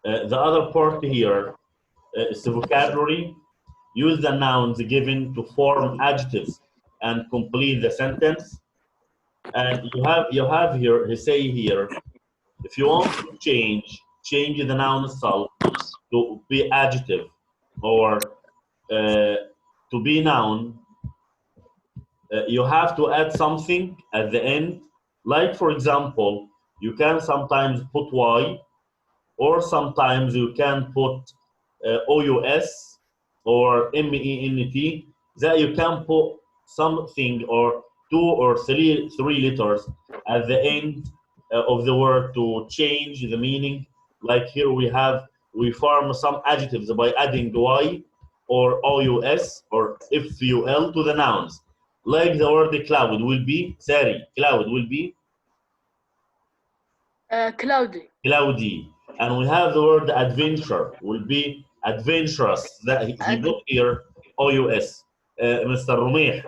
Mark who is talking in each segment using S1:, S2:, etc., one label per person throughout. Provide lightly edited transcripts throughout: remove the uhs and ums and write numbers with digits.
S1: The other part here is the vocabulary. Use the nouns given to form adjectives and complete the sentence. And you have here, he say here, if you want to change the noun itself to be adjective or to be noun. You have to add something at the end. Like for example, you can sometimes put y, or sometimes you can put OUS or MENT, that you can put something or two or three letters at the end of the word to change the meaning. Like here we form some adjectives by adding y or OUS or FUL to the nouns. Like the word cloud will be, Sari, cloud will be
S2: cloudy.
S1: Cloudy. And we have the word adventure will be adventurous. That he put here OUS. Mr. Rumeh,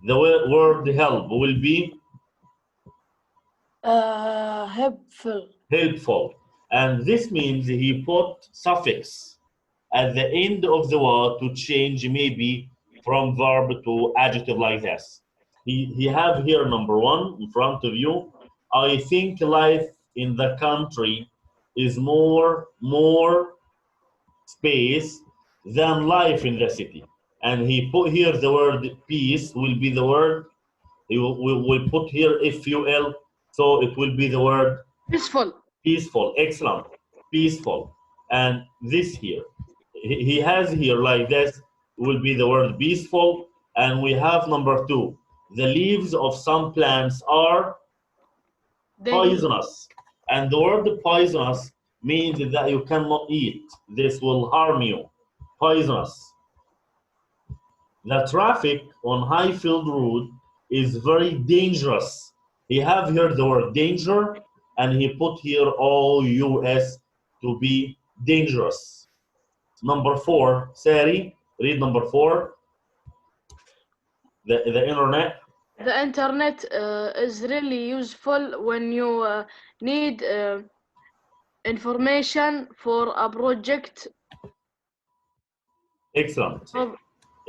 S1: the word help will be
S2: helpful.
S1: helpful. And this means he put suffix at the end of the word to change maybe from verb to adjective like this. He have here number one in front of you. I think life in the country is more space than life in the city. And he put here the word peace will be the word. He will put here FUL, so it will be the word
S2: Peaceful.
S1: peaceful. Excellent. Peaceful. And this here, he has here like this will be the word peaceful. And we have number two. The leaves of some plants are poisonous. And the word poisonous means that you cannot eat. This will harm you. Poisonous. The traffic on Highfield Road is very dangerous. He have here the word danger, and he put here OUS to be dangerous. Number four, Sari, read number four. The internet.
S2: The internet is really useful when you need information for a project.
S1: Excellent.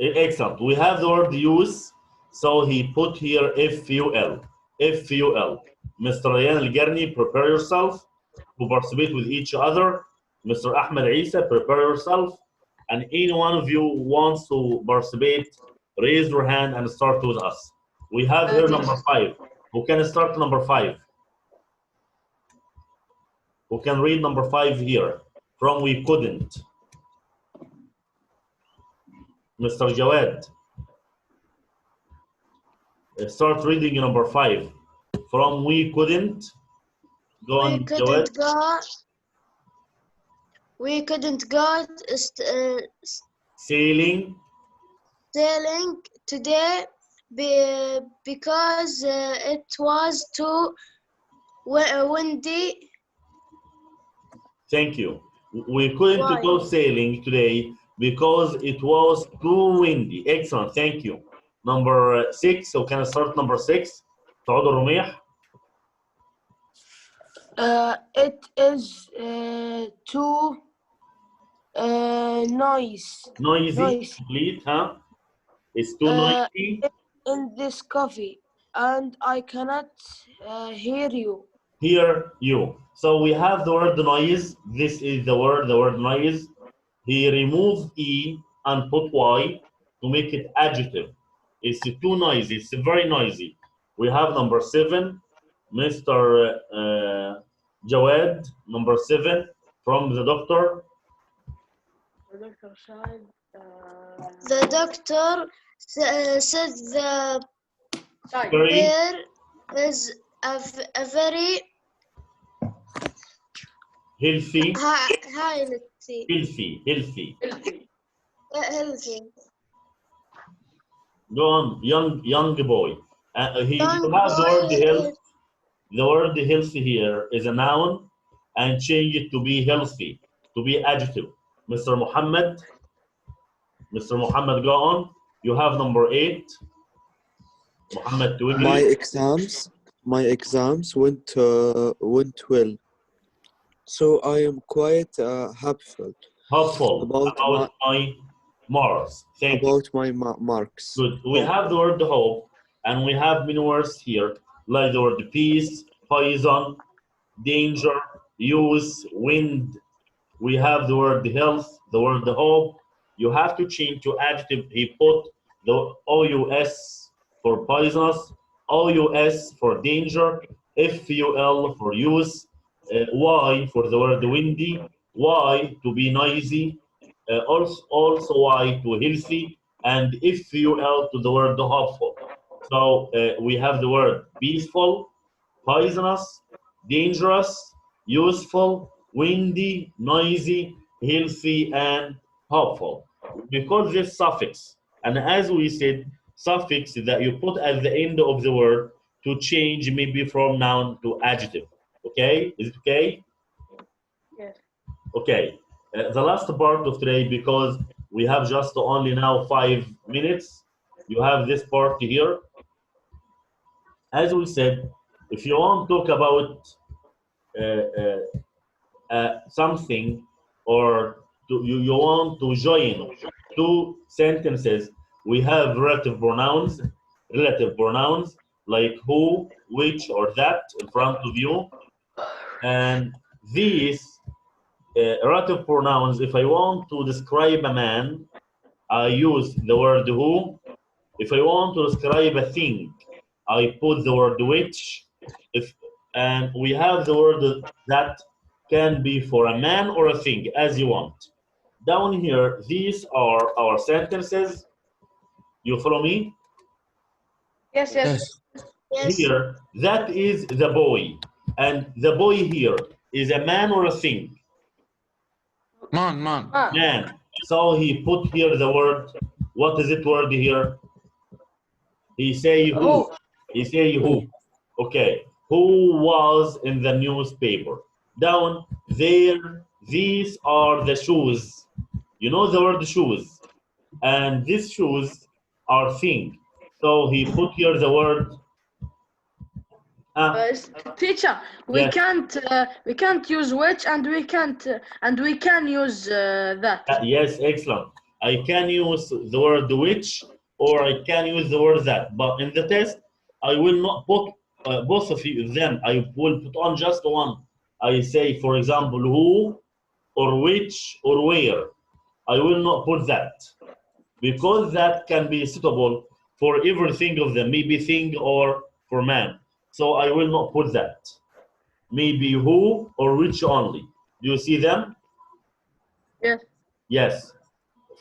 S1: Excellent. We have the word use, so he put here FUL. FUL. Mr. Ryan Al-Garni, prepare yourself to participate with each other. Mr. Ahmed Isa, prepare yourself. And any one of you wants to participate, raise your hand and start with us. We have here number five. Who can start number five? Who can read number five here? From we couldn't. Mr. Jawad. Start reading number five. From we couldn't. Go on, Jawad.
S3: We couldn't go
S1: Sailing
S3: today because it was too windy.
S1: Thank you. We couldn't go sailing today because it was too windy. Excellent. Thank you. Number six. So can I start number six? تعود الرميح.
S2: It is too
S1: noisy. Complete, huh? It's too noisy.
S2: In this coffee, and I cannot hear you.
S1: Hear you. So we have the word noise. This is the word noise. He removed E and put Y to make it adjective. It's too noisy. It's very noisy. We have number seven, Mr. Jawad, number seven, from the doctor.
S2: The doctor said.
S3: The doctor said the bear is a very
S1: healthy.
S3: Healthy.
S1: Go on, young boy. You have the word health. The word healthy here is a noun, and change it to be healthy, to be adjective. Mr. Muhammad, go on. You have number 8. Muhammad
S4: Twiggy. My exams went well. So I am quite hopeful
S1: Hopeful
S4: about
S1: my marks. Thank you.
S4: about my marks.
S1: Good. We have the word hope, and we have many words here, like the word peace, poison, danger, use, wind. We have the word health, the word hope. You have to change to adjective. He put the OUS for poisonous, OUS for danger, FUL for use, Y for the word windy, Y to be noisy, also Y to healthy, and FUL to the word hopeful. So we have the word peaceful, poisonous, dangerous, useful, windy, noisy, healthy, and hopeful. We call this suffix. And as we said, suffix that you put at the end of the word to change maybe from noun to adjective. Okay? Is it okay?
S2: Yes.
S1: Okay. The last part of today, because we have just only now 5 minutes, you have this part here. As we said, if you want to talk about something, or you want to join two sentences, we have relative pronouns like who, which, or that in front of you. And these relative pronouns, if I want to describe a man, I use the word who. If I want to describe a thing, I put the word which. And we have the word that can be for a man or a thing, as you want. Down here, these are our sentences. You follow me?
S2: Yes.
S4: Yes.
S3: Yes.
S1: Here, that is the boy. And the boy here is a man or a thing?
S4: Man.
S1: Man. So he put here the word, what is it word here? He say who.
S2: Who?
S1: He say who. Okay. Who was in the newspaper? Down there, these are the shoes. You know the word shoes. And these shoes are thing. So he put here the word.
S2: Teacher,
S1: Yes.
S2: we can't use which, and we can use that.
S1: Yes, excellent. I can use the word which, or I can use the word that. But in the test, I will not put both of them. I will put on just one. I say, for example, who, or which, or where. I will not put that, because that can be suitable for everything of them, maybe thing or for man. So I will not put that. Maybe who or which only. Do you see them?
S2: Yes.
S1: Yes.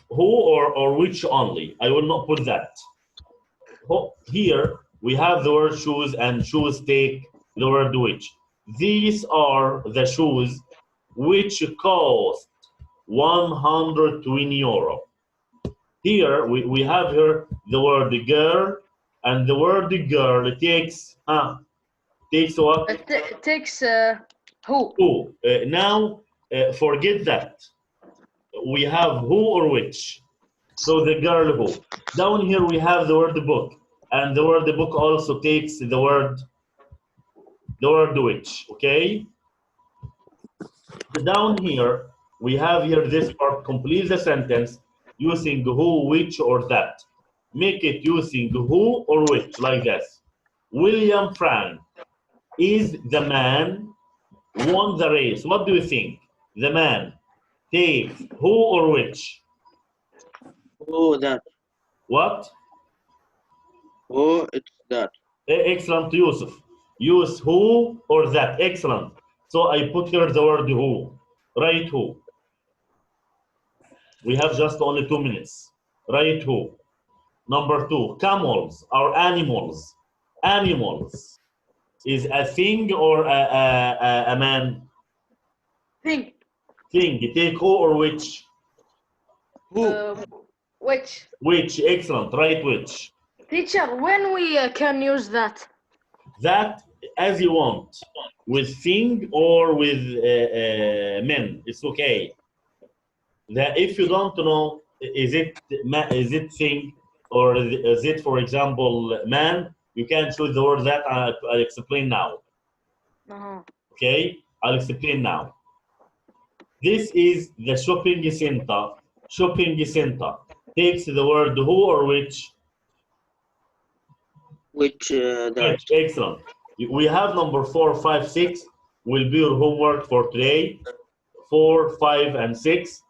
S1: Who or which only. I will not put that. Here we have the word shoes, and shoes take the word which. These are the shoes which cost 120 euro. Here we have here the word girl, and the word girl takes what?
S2: It takes who?
S1: Who. Now forget that. We have who or which. So the girl who. Down here we have the word book, and the word book also takes the word which. Okay. Down here we have here this part. Complete the sentence using who, which, or that. Make it using who or which, like this. William Frank is the man won the race. What do you think? The man takes who or which?
S5: Oh, that.
S1: What?
S5: Oh, it's that.
S1: Excellent, Yusuf. Use who or that. Excellent. So I put here the word who. Write who. We have just only 2 minutes. Write who. Number 2, camels are animals. Animals is a thing or a man?
S2: Thing.
S1: Thing. Take who or which?
S2: Who? Which?
S1: Which. Excellent. Right, which.
S2: Teacher, when we can use that?
S1: That as you want. With thing or with men. It's okay. That if you don't know, is it thing or is it, for example, man? You can choose the word that. I'll explain now.
S2: Uh-huh.
S1: Okay, I'll explain now. This is the shopping center. Shopping center takes the word who or which.
S5: Which that.
S1: Excellent. We have number 4, 5, 6 will be your homework for today. 4, 5, and 6.